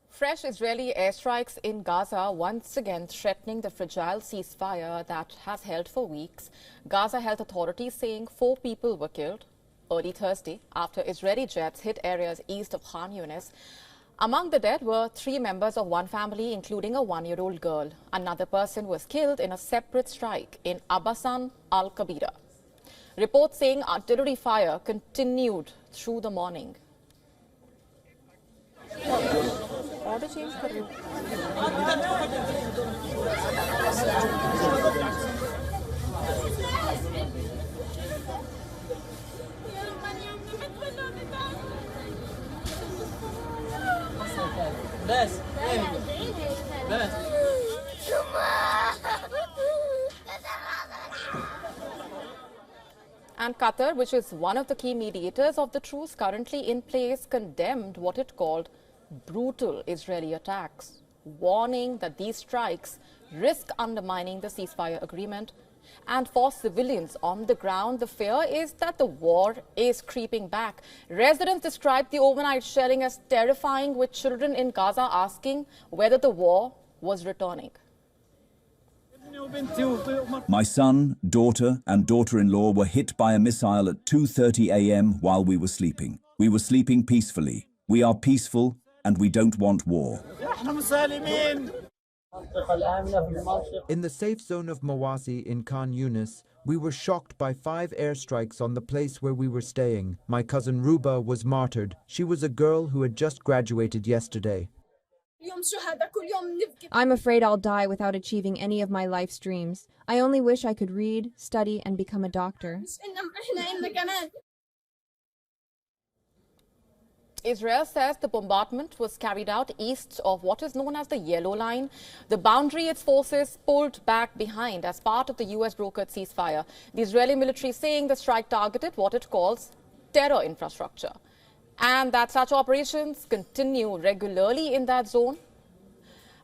Fresh Israeli airstrikes in Gaza once again threatening the fragile ceasefire that has held for weeks. Gaza health authorities saying 4 people were killed early Thursday after Israeli jets hit areas east of Khan Yunis. Among the dead were 3 members of one family, including a 1-year-old girl. Another person was killed in a separate strike in Abasan al-Kabira. Reports saying artillery fire continued through the morning. Order change kar rahe And Qatar, which is one of the key mediators of the truce currently in place, condemned what it called brutal Israeli attacks, warning that these strikes risk undermining the ceasefire agreement. And for civilians on the ground, the fear is that the war is creeping back. Residents described the overnight shelling as terrifying, with children in Gaza asking whether the war was returning. My son, daughter and daughter-in-law were hit by a missile at 2:30 a.m. while we were sleeping. We were sleeping peacefully. We are peaceful and we don't want war. In the safe zone of Mawasi in Khan Yunis, we were shocked by 5 airstrikes on the place where we were staying. My cousin Ruba was martyred. She was a girl who had just graduated yesterday. I'm afraid I'll die without achieving any of my life's dreams. I only wish I could read, study, and become a doctor. Israel says the bombardment was carried out east of what is known as the Yellow Line, the boundary its forces pulled back behind as part of the US brokered ceasefire. The Israeli military saying the strike targeted what it calls terror infrastructure, and that such operations continue regularly in that zone.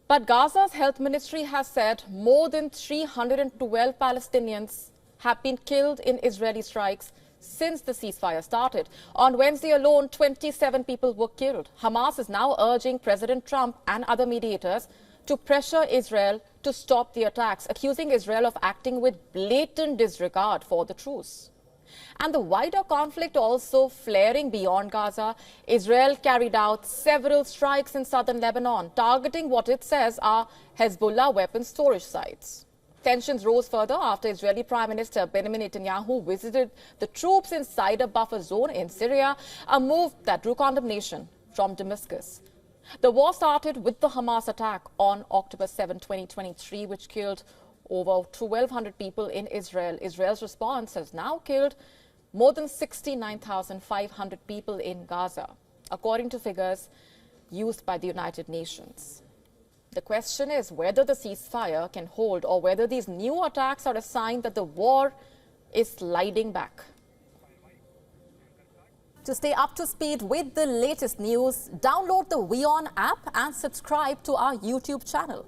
But Gaza's health ministry has said more than 312 Palestinians have been killed in Israeli strikes since the ceasefire started. On Wednesday alone, 27 people were killed. Hamas is now urging President Trump and other mediators to pressure Israel to stop the attacks, accusing Israel of acting with blatant disregard for the truce. And the wider conflict also flaring beyond Gaza. Israel carried out several strikes in southern Lebanon, targeting what it says are Hezbollah weapon storage sites. Tensions rose further after Israeli Prime Minister Benjamin Netanyahu visited the troops inside a buffer zone in Syria, a move that drew condemnation from Damascus. The war started with the Hamas attack on October 7, 2023, which killed over 1,200 people in Israel. Israel's response has now killed more than 69,500 people in Gaza, according to figures used by the United Nations. The question is whether the ceasefire can hold or whether these new attacks are a sign that the war is sliding back. To stay up to speed with the latest news, download the WION app and subscribe to our YouTube channel.